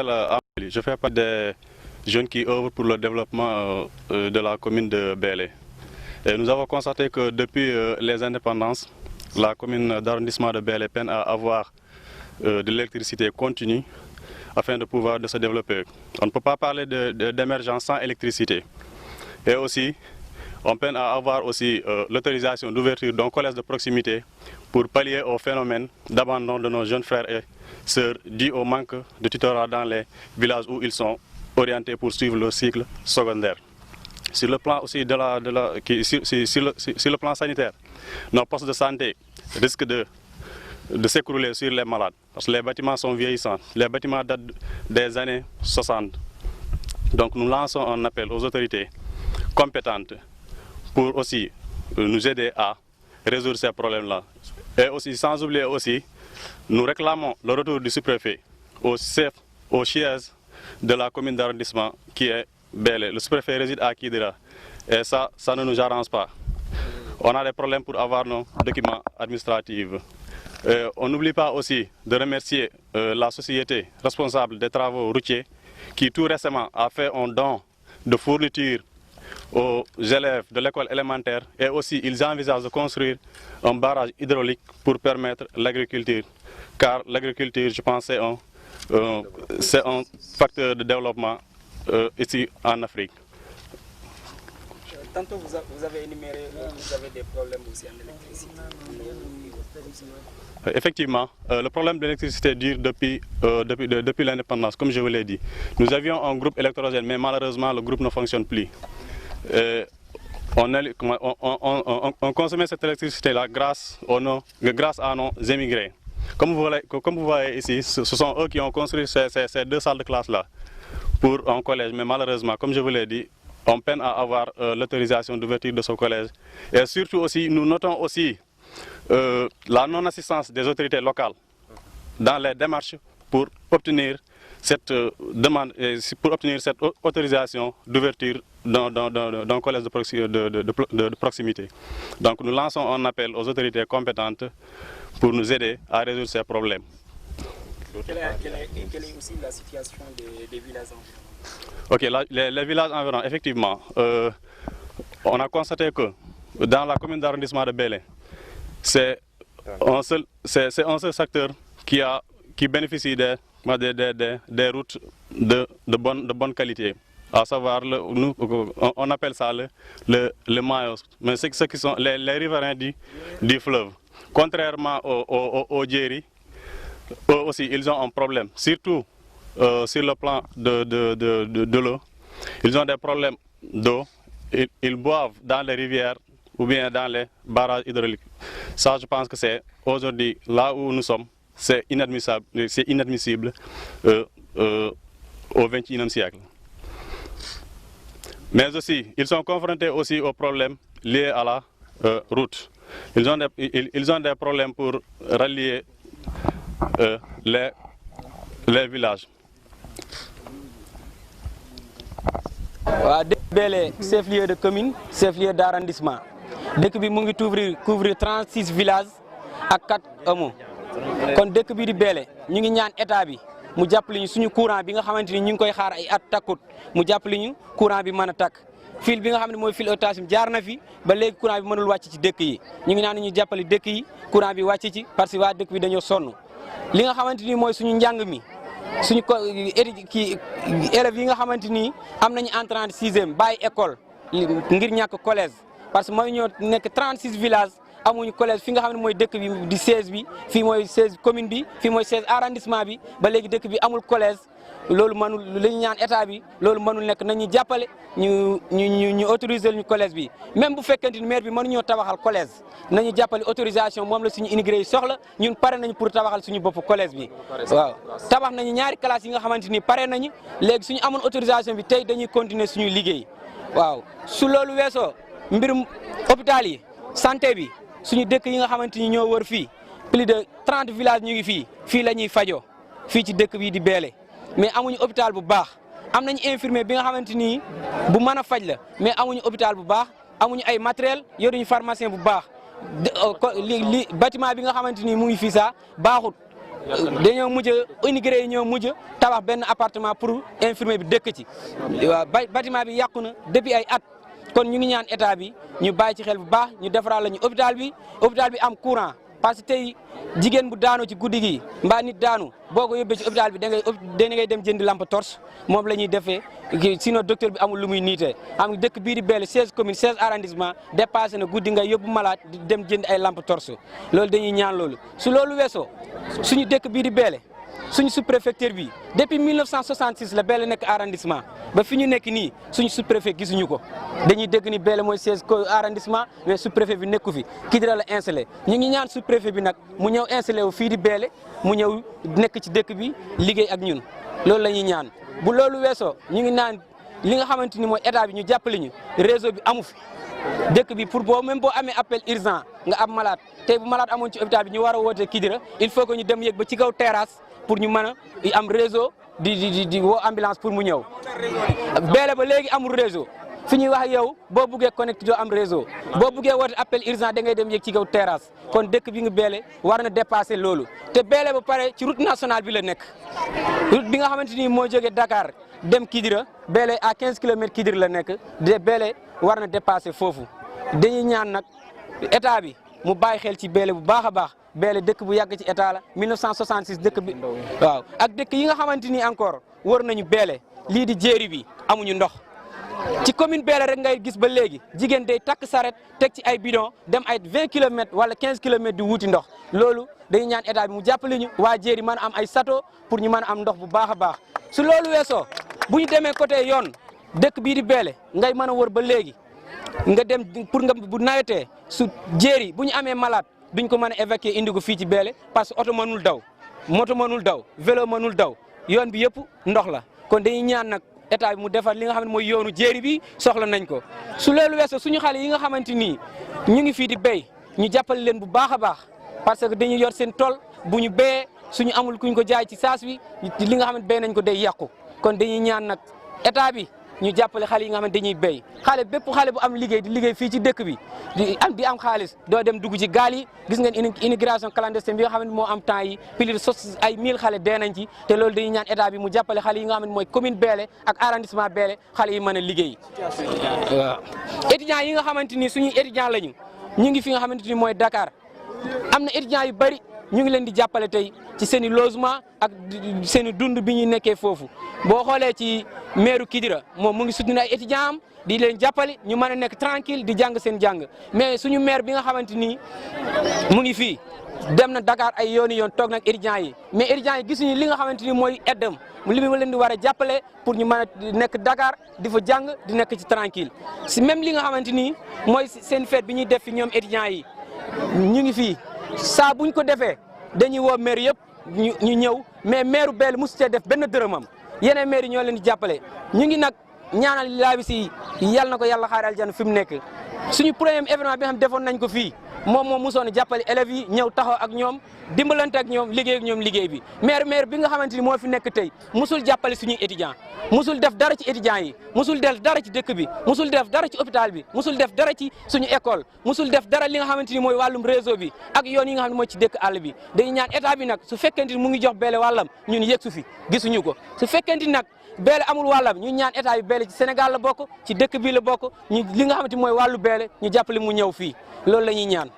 Amélie. Je fais partie des jeunes qui œuvrent pour le développement de la commune de Bélé. Et nous avons constaté que depuis les indépendances, la commune d'arrondissement de Bélé peine à avoir de l'électricité continue afin de pouvoir se développer. On ne peut pas parler d'émergence sans électricité. Et aussi, on peine à avoir aussi l'autorisation d'ouverture d'un collège de proximité pour pallier au phénomène d'abandon de nos jeunes frères et sœurs dû au manque de tutorat dans les villages où ils sont orientés pour suivre leur cycle secondaire. Sur le plan aussi sur le plan sanitaire, nos postes de santé risquent de s'écrouler sur les malades parce que les bâtiments sont vieillissants. Les bâtiments datent des années 60. Donc nous lançons un appel aux autorités compétentes pour aussi nous aider à résoudre ces problèmes-là. Et aussi, sans oublier aussi, nous réclamons le retour du sous-préfet au siège de la commune d'arrondissement qui est Bélé. Le sous-préfet réside à Kidira et ça ne nous arrange pas. On a des problèmes pour avoir nos documents administratifs. On n'oublie pas aussi de remercier la société responsable des travaux routiers qui tout récemment a fait un don de fourniture aux élèves de l'école élémentaire et aussi ils envisagent de construire un barrage hydraulique pour permettre l'agriculture. Car l'agriculture, je pense, c'est un facteur de développement ici en Afrique. Tantôt vous avez énuméré que vous avez des problèmes aussi en électricité. Effectivement, le problème de l'électricité dure depuis l'indépendance, comme je vous l'ai dit. Nous avions un groupe électrogène, mais malheureusement le groupe ne fonctionne plus. On consommait cette électricité-là grâce à nos émigrés. Comme vous voyez ici, ce sont eux qui ont construit ces deux salles de classe-là pour un collège. Mais malheureusement, comme je vous l'ai dit, on peine à avoir l'autorisation d'ouverture de ce collège. Et surtout aussi, nous notons aussi la non-assistance des autorités locales dans les démarches pour obtenir cette demande, pour obtenir cette autorisation d'ouverture d'un collège de proximité. Donc nous lançons un appel aux autorités compétentes pour nous aider à résoudre ces problèmes. Quelle est aussi la situation des villages environnants? Ok, les villages environnants, effectivement, on a constaté que dans la commune d'arrondissement de Bélé, c'est un seul secteur qui bénéficie des routes de bonne qualité. À savoir, on appelle ça le maillot, mais c'est ceux qui sont les riverains du fleuve. Contrairement aux Djeri, eux aussi, ils ont un problème, surtout sur le plan de l'eau. Ils ont des problèmes d'eau, ils boivent dans les rivières ou bien dans les barrages hydrauliques. Ça, je pense que c'est aujourd'hui, là où nous sommes, c'est inadmissible au XXIe siècle. Mais aussi, ils sont confrontés aussi aux problèmes liés à la route. Ils ont des problèmes pour rallier les villages. Bélé, chef-lieu de commune, chef-lieu d'arrondissement. Dëkk bi mu ngi couvrir 36 villages ak 4 hameaux. Kon dëkk bi di Bélé ñu ngi ñaan état bi mu jàppale ñu suñu courant bi nga xamante ni ñu ngi koy xaar ay at takkut mu jàppale ñu courant bi mën a takk. Fil bi nga xam ne mooy fil eutation jaar na fi ba léegi courant bi mënul wàcc ci dëkk yi ñu ngi naan ñu jàppale dëkk yi courant bi wàcc ci parce que waa dëkk bi dañoo sonn. Li nga xamante ni mooy suñu njàng mi suñu élèves yi nga xamante ni am nañu entrée en 6e bàyyi école ngir ñàkk collège parce que mooy ñoo nekk 36 villages amuñu collège fi nga xam ne mooy dëkk bi di 16 bi fii mooy 16 commune bi fii mooy 16 arrondissement bi ba léegi dëkk bi amul collège loolu mënul li ñu ñaan état bi loolu mënul nekk nañu jàppale ñu autoriser ñu collège bi même bu fekkente ni maire bi mënuñoo tabaxal collège nañu jàppale autorisation moom la suñu immigré yi soxla ñun pare nañu pour tabaxal suñu bopp collège bi waaw tabax nañu ñaari classe yi nga xamante ni pare nañu léegi suñu amoon autorisation bi tey dañuy continuer suñu liggéey waaw su loolu weesoo mbirum hôpital yi santé bi suñu dëkk yi nga xamante ni ñoo wër fii plus de 30 villages ñu ngi fii la ñuy fajoo fii ci dëkk bi di Bélé mais amuñu hôpital bu baax am nañu infirmier bi nga xamante ni bu mën a faj la mais amuñu hôpital bu baax amuñu ay matériel yoruñu pharmacien bu baax bâtiment bi nga xamante ni mu ngi fii sax baaxut dañoo mujj immigré yi ñoo mujj tabax benn appartement pour infirmier bi dëkk ci waaw bâtiment bi yàqu na depuis ay at kon ñu ngi ñaan état bi ñu bàyyi ci xel bu baax ñu defaral la ñu hôpital bi am courant parce que tey jigéen bu daanu ci guddi gi mbaa nit daanu boo ko yóbbee ci hôpital bi da ngay dem jëndi lampe torche moom la ñuy defee sinon docteur bi amul lu muy niitee am dëkk bii di Bélé 16 communes 16 arrondissement dépassé na guddi nga yóbbu malade di dem jënd ay lampe torche loolu dañuy ñaan loolu su loolu weesoo suñu dëkk bii di Bélé suñu sous-préfecture bi depuis 1966 la Bélé nekk arrondissement ba fi ñu nekk nii suñu sous-préfet gisuñu ko dañuy dégg ni Bélé mooy 16 arrondissement mais sous-préfet bi nekku fi Kidira la installé ñu ngi ñaan sous-préfet bi nag mu ñëw installé wu fii di Bélé mu ñëw nekk ci dëkk bi liggéey ak ñun loolu la ñuy ñaan bu loolu weesoo ñu ngi naan li nga xamante ni mooy état bi ñu jàppale ñu réseau bi amu fi dëkk bi pour boo même boo amee appel urgent nga am malade tey bu malade amoon ci hôpital bi ñu war a woote Kidira il faut que ñu dem yéeg ba ci kaw terrasse pour ñu mën a am réseau di woo ambulance pour mu ñëw Bélé ba léegi amul réseau fi ñuy wax ak yow boo buggee connecté doo am réseau boo buggee woote appel urgent da ngay dem yéeg ci kaw terrasse kon dëkk bi nga Bélé war na dépasser loolu te Bélé ba pare ci route nationale bi la nekk route bi nga xamante ni moo jógee Dakar dem Kidira Bélé à 15 kilomètres Kidira la nekk de Bélé war na dépasser foofu dañuy ñaan nag état bi mu bàyyi xel ci Bélé bu baax a baax Bélé dëkk bu yàgg ci état la 1966 dëkk bi waaw ak dëkk yi nga xamante ni encore wër nañu Bélé lii di jéeri bi amuñu ndox ci commune Bélé rek ngay gis ba léegi jigéen day takk saret teg ci ay bidon dem ay 20 kilomètres wala 15 kilomètres di wuti ndox loolu dañuy ñaan état bi mu jàppale ñu waa jéeri mën a am ay sato pour ñu mën a am ndox bu baax a baax su loolu weesoo bu ñu demee côté yoon dëkk bii di Bélé ngay mën a wër ba léegi nga dem pour nga bu nawetee su jéeri bu ñu amee malade duñ ko mën a évacuer indi ko fii ci Bélé parce que oto mënul daw moto mënul daw vélo mënul daw yoon bi yëpp ndox la kon dañuy ñaan nag état bi mu defar li nga xam ne mooy yoonu jéeri bi soxla nañ ko su loolu weesoo suñu xale yi nga xamante ni ñu ngi fii di béy ñu jàppale leen bu baax a baax parce que dañuy yor seen tool bu ñu béyee suñu amul kuñ ko jaay ci saas bi li nga xam ne béy nañ ko day yàqu kon dañuy ñaan nag état bi ñu jàppale xale yi nga xam ne dañuy béy bépp xale bu am liggéey di liggéey fii ci dëkk bi di am xaalis doo dem dugg ci gaal yi gis ngeen immigration clandestine bi nga xam ne moo am temps yi plus de ay 1000 xale dee nañ ci te loolu dañuy ñaan état bi mu jàppale xale yi nga xam ne mooy commune Bélé ak arrondissement Bélé xale yi mën a liggéey waaw étudiants yi nga xamante ni suñuy étudiants lañu ñu ngi fi nga xamante ni mooy Dakar am na étudiants yu bëri ñu ngi leen di jàppale tey ci seen i logement ak seen i dund bi ñuy nekkee foofu boo xoolee ci maire Kidira moom mu ngi soutenir ay étudiants am di leen jàppale ñu mën a nekk tranquille di jàng seen jàng mais suñu maire bi nga xamante ni mu ngi fii dem na Dakar ay yooni yoon toog nag étudiants yi mais étudiants yi gisuñu li nga xamante ni mooy aidam li mu leen di war a jàppale pour ñu mën a nekk Dakar di fa jàng di nekk ci tranquille si même li nga xamante ni mooy seen fête bi ñuy def fi ñoom étudiants yi ñu ngi fii saa buñ ko defee dañuy woo maire yëpp ñu ñëw mais maire Bélé mosu cee def benn dërëmam yeneen maire yi ñoo leen di jàppale ñu ngi nag ñaanal laa bi si yal na ko yàlla xaaral aljanna fi mu nekk suñu premier événement bi nga xam defoon nañ ko fii moom mosoon jàppale élèves yi ñëw taxaw ak ñoom dimbalante ak ñoom liggéey ak ñoom liggéey bi maire bi nga xamante ni moo fi nekk tey musul jàppale suñuy étudiants musul def dara ci étudiants yi musul def dara ci dëkk bi musul def dara ci hôpital bi musul def dara ci suñu école musul def dara li nga xamante ni mooy wàllum réseau bi ak yoon yi nga xam ne mooy ci dëkk àll bi dañuy ñaan état bi nag su fekkente ni mu ngi jox Bélé wàllam ñun yëg su fi gisuñu ko su fekkente ni nag Bélé amul wàllam ñu ñaan état bi Bélé ci Sénégal la bokk ci dëkk bi la bokk ñu li nga xamante ni mooy wàllu Bélé ñu jàppale mu ñëw fii loolu la ñuy ñaan